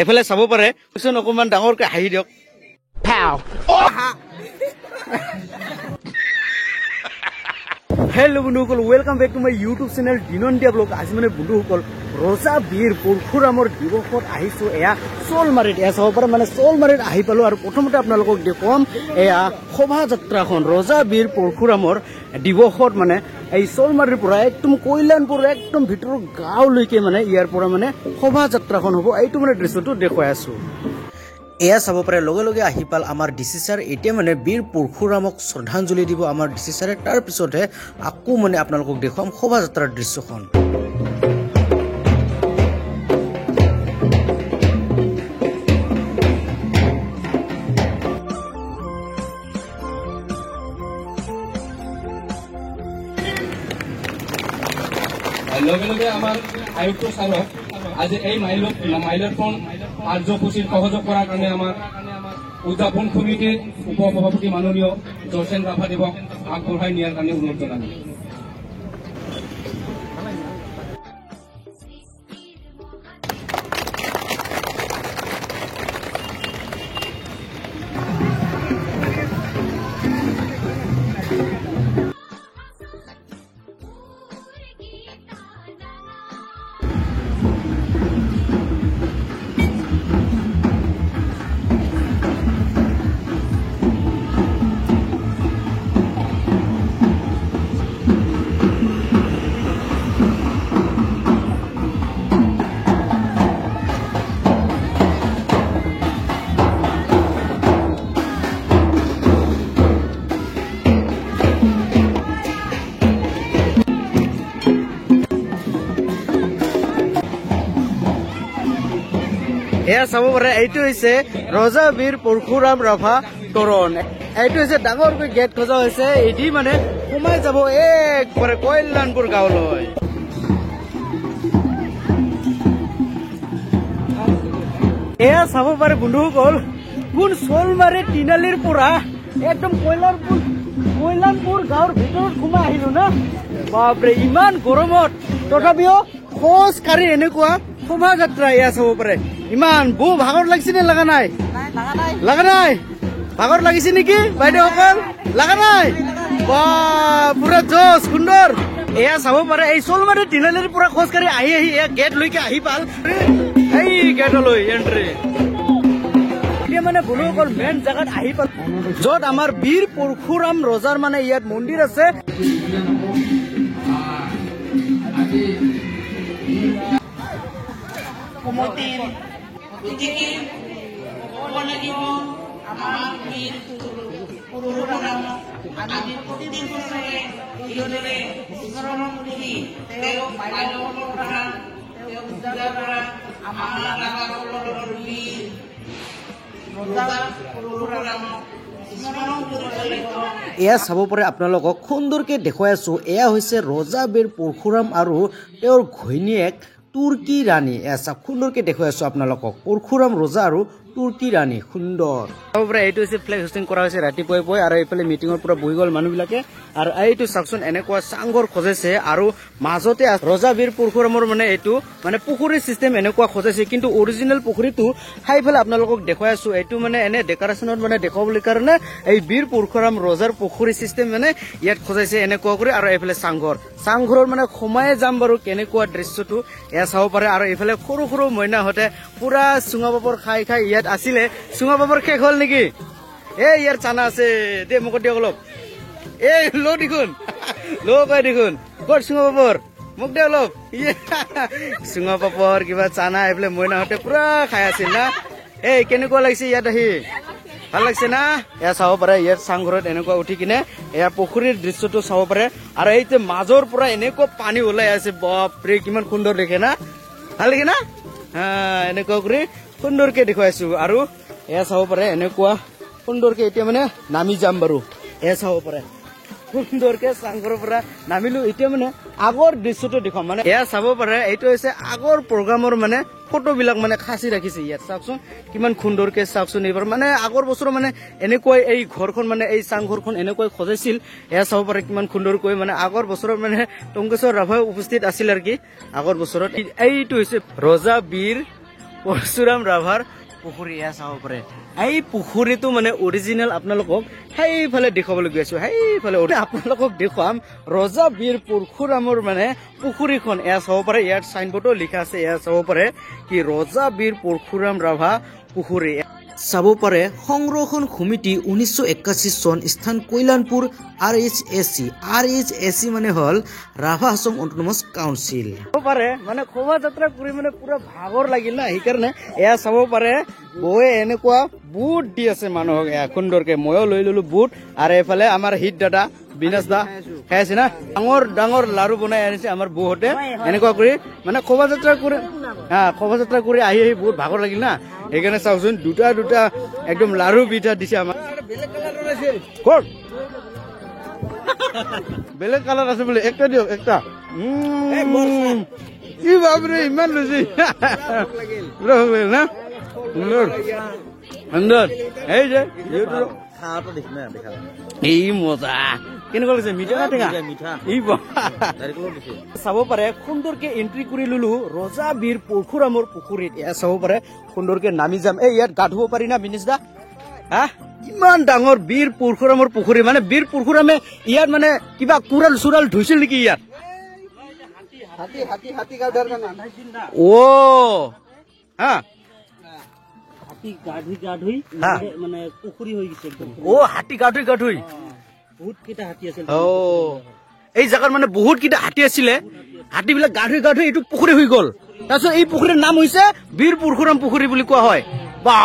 এফালে চাব পাৰে কিছুমান অকণমান ডাঙৰকৈ হাঁহি দিয়ক হেল্ল' বন্ধুসকল welcome back to my YouTube channel দিনন্দিয়া ব্লগ আজি মানে বন্ধুসকল ৰজা বীৰ পৰশুৰামৰ দিৱসত আহিছো এয়া চলমাৰীত এয়া চাব পাৰে মানে চলমাৰীত আহি পালো আৰু প্ৰথমতে আপোনালোকক দেখুৱাম এয়া শোভাযাত্ৰাখন ৰজা বীৰ পৰশুৰামৰ দিৱসত মানে এই চলমাৰীৰ পৰা একদম কল্যাণপুৰ একদম ভিতৰৰ গাঁৱলৈকে মানে ইয়াৰ পৰা মানে শোভাযাত্ৰাখন হ'ব এইটো মানে দৃশ্যটো দেখুৱাই আছো এয়া চাব পাৰে লগে লগে আহি পাল আমাৰ ডিচি ছাৰ এতিয়া মানে বীৰ পৰশুৰামক শ্ৰদ্ধাঞ্জলি দিব আমাৰ ডিচি ছাৰে তাৰ পিছতহে আকৌ মানে আপোনালোকক দেখুৱাম শোভাযাত্ৰাৰ দৃশ্যখন লগে লগে আমাৰ আয়ুক্ত ছাৰক আজি এই মাইলখন কাৰ্যসূচীত সহযোগ কৰাৰ কাৰণে আমাৰ উদযাপন সমিতিৰ উপ সভাপতি মাননীয় জয়সেন ৰাভাদেৱক আগবঢ়াই নিয়াৰ কাৰণে অনুৰোধ জনালো এয়া চাব পাৰে এইটো হৈছে ৰজা বীৰ পৰশুৰাম ৰাভা তৰণ এইটো হৈছে ডাঙৰকৈ গেট খোজা হৈছে এটি মানে সোমাই যাব একবাৰে কল্যাণপুৰ গাঁৱলৈ এয়া চাব পাৰে বন্ধুসকল কোন চলমাৰী তিনালিৰ পৰা একদম কল্যাণপুৰ গাঁৱৰ ভিতৰত সোমাই আহিলো না বাপৰে ইমান গৰমত তথাপিও খোজ কাঢ়ি এনেকুৱা শোভাযাত্ৰা এয়া চাব পাৰে ইমান বহু ভাগৰ লাগিছে নে লগা নাই ভাগৰ লাগিছে নেকি বাইদেউসকল লগা নাই পুৰা জোচ সুন্দৰ এয়া চাব পাৰে এই চলমাৰী তিনালিৰ পৰা খোজ কাঢ়ি আহি এয়া গেটলৈকে আহি পাল এই গেটলৈ এণ্ট্ৰি এতিয়া মানে বন্ধুসকল মেইন জেগাত আহি পাল য'ত আমাৰ বীৰ পৰশুৰাম ৰজাৰ মানে ইয়াত মন্দিৰ আছে এয়া চাব পাৰে আপোনালোকক সুন্দৰকে দেখুৱাই আছো এয়া হৈছে ৰজা বীৰ পৰশুৰাম আৰু তেওঁৰ ঘৈণীয়েক তুৰ্কী ৰাণী এয়া চাওক সুন্দৰকে দেখুৱাই আছো আপোনালোকক পৰশুৰাম ৰজা আৰু তুৰ্কী ৰাণী সুন্দৰ চাব পাৰে এইটো হৈছে ফ্লেগ হোষ্টিং কৰা হৈছে ৰাতিপুৱাই আৰু এইফালে মিটিঙৰ পৰা বহি গ'ল মানুহবিলাকে আৰু এইটো চাওকচোন এনেকুৱা চাংঘৰ খজাইছে আৰু মাজতে ৰজা বীৰ পৰশুৰামৰ মানে এইটো মানে পুখুৰী চিষ্টেম এনেকুৱা খজাইছে কিন্তু অৰিজিনেল পুখুৰীটো সেইফালে আপোনালোকক দেখুৱাই আছো এইটো মানে এনে ডেকৰেশ্যনত মানে দেখুৱাবলৈ কাৰণে এই বীৰ পৰশুৰাম ৰজাৰ পুখুৰী চিষ্টেম মানে ইয়াত খজাইছে এনেকুৱা কৰি আৰু এইফালে চাংঘৰৰ মানে সোমাই যাম বাৰু কেনেকুৱা দৃশ্যটো এয়া চাব পাৰে আৰু এইফালে সৰু সৰু মইনাহঁতে পুৰা চুঙা পাপৰ খাই ইয়াত আছিলে চুঙা পাপৰ শেষ হ'ল নেকি ইয়াৰ চানা আছে দে মোক দিয়ক অলপ লো দেখোন লো কয় দেখোন ক'ত চুঙা পাপৰ মোক দে অলপ চুঙা পাপৰ কিবা চানা এইফালে মইনাহঁতে পুৰা খাই আছিল না কেনেকুৱা লাগিছে ইয়াত আহি ভাল লাগিছে না এয়া চাব পাৰে ইয়াত চাংঘৰত এনেকুৱা উঠি কিনে এয়া পুখুৰীৰ দৃশ্যটো চাব পাৰে আৰু এই মাজৰ পৰা এনেকুৱা পানী ওলাই আছে বাপৰে কিমান সুন্দৰ দেখে না ভাল লাগে না এনেকুৱা কৰি সুন্দৰকে দেখুৱাইছো আৰু এয়া চাব পাৰে এনেকুৱা সুন্দৰকে এতিয়া মানে নামি যাম বাৰু এয়া চাব পাৰে সুন্দৰকে চাংঘৰৰ পৰা নামিলো এতিয়া মানে আগৰ দৃশ্যটো দেখুৱাম মানে এয়া চাব পাৰে এইটো হৈছে আগৰ প্ৰগ্ৰামৰ মানে ফটোবিলাক মানে খাচি ৰাখিছে ইয়াত চাওকচোন কিমান সুন্দৰকে চাওকচোন এইবাৰ মানে আগৰ বছৰ মানে এনেকৈ এই ঘৰখন মানে এই চাংঘৰখন এনেকৈ সজাইছিল এয়া চাব পাৰে কিমান সুন্দৰকৈ মানে আগৰ বছৰত মানে টংকেশ্বৰ ৰাভা উপস্থিত আছিল আৰু কি আগৰ বছৰত এইটো হৈছে ৰজা বীৰ পৰশুৰাম ৰাভাৰ পুখুৰী এয়া চাব পাৰে এই পুখুৰীটো মানে অৰিজিনেল আপোনালোকক সেইফালে দেখুৱাবলৈ গৈ আছো সেইফালে আপোনালোকক দেখুৱাম ৰজা বীৰ পৰশুৰামৰ মানে পুখুৰীখন এয়া চাব পাৰে ইয়াত চাইনবোৰ্ডো লিখা আছে এয়া চাব পাৰে কি ৰজা বীৰ পৰশুৰাম ৰাভা পুখুৰী চাব পাৰে সংৰক্ষণ সমিতি 1981 চন স্থান কল্যাণপুৰ RHAC মানে হল ৰাভা আছাম অটোনমাস কাউন্সিল চাব পাৰে মানে শোভাযাত্ৰা কৰি মানে পুৰা ভাগৰ লাগিল না সেইকাৰণে এয়া চাব পাৰে বৌয়ে এনেকুৱা বুট দি আছে মানুহক এয়া সুন্দৰকে ময়ো লৈ ললো বুট আৰু এইফালে আমাৰ হিট দাদা বিনাশ দা খাই আছে না ডাঙৰ ডাঙৰ লাৰু বনাই আনিছে আমাৰ বৌহঁতে এনেকুৱা কৰি মানে শোভাযাত্ৰা কৰি আহি বহুত ভাগৰ লাগিল না সেইকাৰণে চাওকচোন দুটা একদম লাৰু পিঠা দিছে আমাৰ বেলেগ কালাৰ আছে বোলে একটা দিয়ক একটা কি বাপৰে ইমান লৈছে না সুন্দৰ এই যে এই মজা কেনেকুৱা লাগিছে মিঠা না টেঙা চাব পাৰে সুন্দৰকে এন্ট্ৰি কৰি ললো ৰজা বীৰ পৰশুৰামৰ পুখুৰীত এয়া চাব পাৰে সুন্দৰকে নামি যাম এই ইয়াত গা ধুব পাৰি না বিনেশ দা হা ইমান ডাঙৰ বীৰ পৰশুৰামৰ পুখুৰী মানে বীৰ পৰশুৰামে ইয়াত মানে কিবা কুৰাল চুৰাল ধুইছিল নেকি ইয়াত ও হা মানে পুখুৰী হৈ গৈছে ও হাতী গা ধুই বহুত কেইটা হাতী আছিল এই জাগাত মানে বহুত কেইটা হাতী আছিলে হাতী বিলাক গা ধুই এইটো পুখুৰী হৈ গল তাৰপিছত এই পুখুৰীৰ নাম হৈছে বীৰ পৰশুৰাম পুখুৰী বুলি কোৱা হয় বা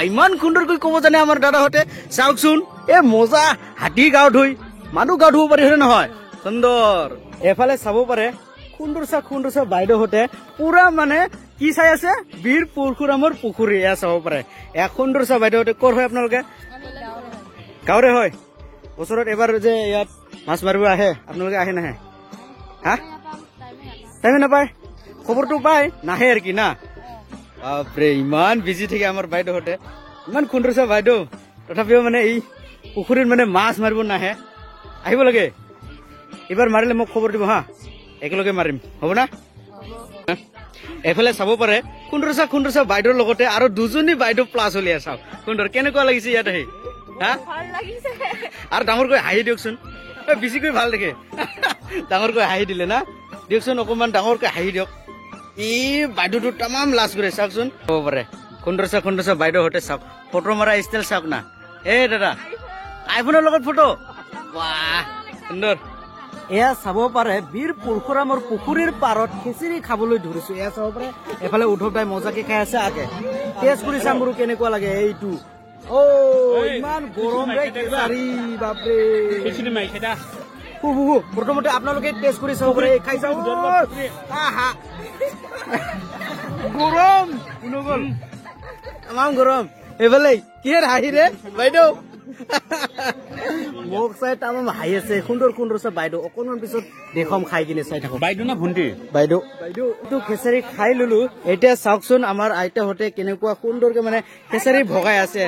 ইমান সুন্দৰকৈ ক'ব জানে আমাৰ দাদাহঁতে চাওকচোন এ মজা হাতী গা ধুই মানুহ গা ধুব পাৰি হয়নে নহয় সুন্দৰ এফালে চাব পাৰে সুন্দৰ চা বাইদেউহঁতে পুৰা মানে কি চাই আছে বীৰ পৰশুৰামৰ পুখুৰী এয়া চাব পাৰে এক সুন্দৰ চা বাইদেউহঁতে ক'ৰ হয় আপোনালোকে গাঁৱৰে হয় ওচৰত এবাৰ যে ইয়াত মাছ মাৰিব আহে আপোনালোকে আহে নাহে হা টাইমে নাপায় খবৰটো পায় নাহে আৰু কি না বাপৰে ইমান বিজি থাকে আমাৰ বাইদেউহঁতে ইমান সুন্দৰ চা বাইদেউ তথাপিও মানে এই পুখুৰীত মানে মাছ মাৰিব নাহে আহিব লাগে এইবাৰ মাৰিলে মোক খবৰ দিব হা একেলগে মাৰিম হ'ব না এফালে চাব পাৰে সুন্দৰ চা বাইদেউৰ লগতে আৰু দুজনী বাইদেউ প্লাছ উলিয়াই চাওক সুন্দৰ কেনেকুৱা লাগিছে ইয়াত আহি হা আৰু ডাঙৰকৈ হাঁহি দিয়কচোন বেছিকৈ ভাল দেখে ডাঙৰকৈ হাঁহি দিলে না দিয়কচোন অকণমান ডাঙৰকৈ হাঁহি দিয়ক ই বাইদেউটো তামাম লাজ কৰে চাওকচোন হ'ব পাৰে সুন্দৰ চা বাইদেউহঁতে চাওক ফটো মাৰা ষ্টাইল চাওক না এ দাদা আইফোনৰ লগত ফটো বাহ সুন্দৰ এয়া চাব পাৰে বীৰ পৰশুৰামৰ পুখুৰীৰ পাৰত খিচিৰি খাবলৈ ধৰিছো এয়া চাব পাৰে এফালে উদ্ধৱ দাই মজাকে খাই আছে আগে টেষ্ট কৰি চাম বাৰু কেনেকুৱা লাগে এইটো ইমান গৰম বাপৰে প্ৰথমতে আপোনালোকে টেষ্ট কৰি চাব পাৰে খাই চাব গৰম তামাম গৰম এইফালে কিহেৰ হাঁহি ৰে বাইদেউ মোক চাই তামাম হাঁহি আছে সুন্দৰ চা বাইদেউ অকণমান পিছত দেখম খাই কিনে চাই থাকো বাইদেউ না ভণ্টি বাইদেউ এইটো খিচাৰি খাই ললো এতিয়া চাওকচোন আমাৰ আইতাহঁতে কেনেকুৱা সুন্দৰকে মানে খিচাৰি ভগাই আছে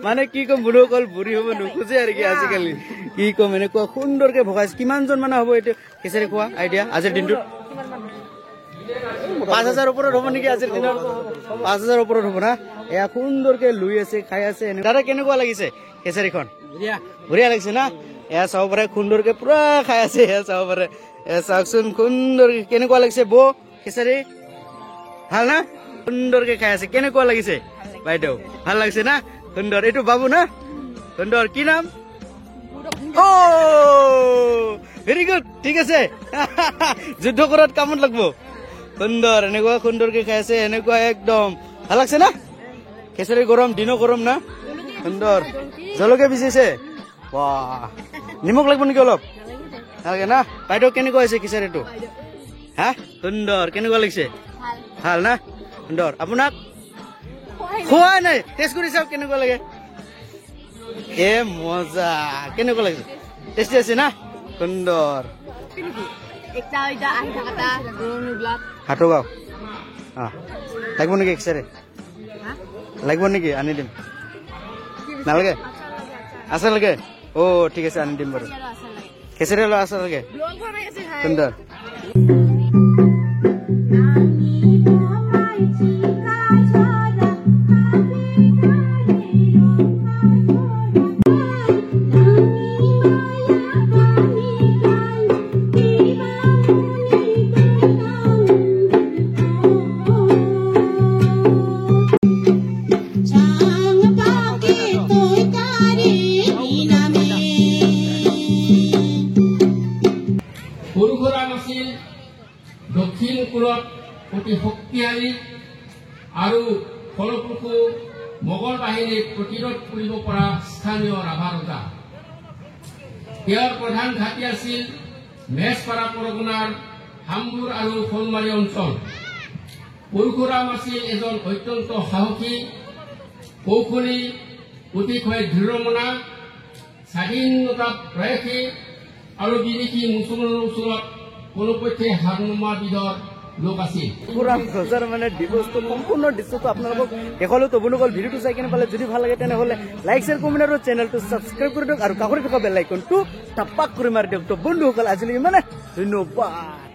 মানে কি কম বুঢ়ো কল বুঢ়ী হ'ব নোখোজে আৰু কি আজিকালি কি কম এনেকুৱা সুন্দৰকে ভগাইছে কিমানজন মানে হ'ব এইটো খিচাৰি খোৱা আইডিয়া আজিৰ দিনটোত 5,000 ওপৰত হ'ব নেকি আজিৰ দিনত 5,000 ওপৰত হ'ব না এয়া সুন্দৰকে লৈ আছে খাই আছে দাদা কেনেকুৱা লাগিছে খিচাৰিখন বঢ়িয়া লাগিছে না এয়া চাব পাৰে সুন্দৰকে পুৰা খাই আছে এয়া চাব পাৰে এয়া চাওকচোন সুন্দৰকে কেনেকুৱা লাগিছে বৌ খিচাৰি ভাল না সুন্দৰকে খাই আছে কেনেকুৱা লাগিছে বাইদেউ ভাল লাগিছে না সুন্দৰ এইটো বাবু না সুন্দৰ কি নাম ভেৰি গুড ঠিক আছে যুদ্ধ কৰাত কামত লাগব সুন্দৰ এনেকুৱা সুন্দৰকে খাই আছে এনেকুৱা একদম ভাল লাগছে না খিচাৰি গৰম দিনো গৰম না সুন্দৰ জলকীয়া বিচাৰিছে বাহ নিমখ লাগিব নেকি অলপ নালাগে না বাইদেউ কেনেকুৱা হৈছে খিচাৰিটো হা সুন্দৰ কেনেকুৱা লাগিছে ভাল না সুন্দৰ আপোনাক খোৱা নাই টেষ্ট কৰি চাওক কেনেকুৱা লাগে এ মজা কেনেকুৱা লাগিছে টেষ্টি আছে না সুন্দৰ হাটগাঁও লাগিব নেকি খিচাৰি লাগিব নেকি আনি দিম নালাগে আচাৰ লাগে ঠিক আছে আনি দিম বাৰু কেছেৰে লৈ আছা চাগে ব্লগ বনাই আছে ভাই সুন্দৰ পৰশুৰাম আছিল দক্ষিণ কোৰত অতি শক্তিশালী আৰু ফলপ্ৰসূ মোগল বাহিনীক প্ৰতিৰোধ কৰিব পৰা স্থানীয় ৰাভা ৰজা তেওঁৰ প্ৰধান ঘাটি আছিল মেছপাৰা পৰগনাৰ হামবুৰ আৰু শোলমাৰী অঞ্চল পৰশুৰাম আছিল এজন অত্যন্ত সাহসী কৌশলী অতিশয় দৃঢ়মনা স্বাধীনতা প্ৰয়াসী আৰু বিদেশী মুছলমানৰ ওচৰত কোনোপধ্যে হাৰ নোমোৱা বিধৰ লোক আছিল পুৰা ৰজাৰ মানে দিৱসটো সম্পূৰ্ণ দৃশ্যটো আপোনালোকক দেখালো তো বন্ধুসকল ভিডিঅ'টো চাই কিনে পালে যদি ভাল লাগে তেনেহ'লে লাইক শ্বেয়াৰ কমেণ্ট আৰু চেনেলটো ছাবস্ক্ৰাইব কৰি দিয়ক আৰু কাষতে থকা বেল আইকনটো টাপাক কৰি মাৰি দিয়ক তো বন্ধুসকল আজিলৈ ইমানে ধন্যবাদ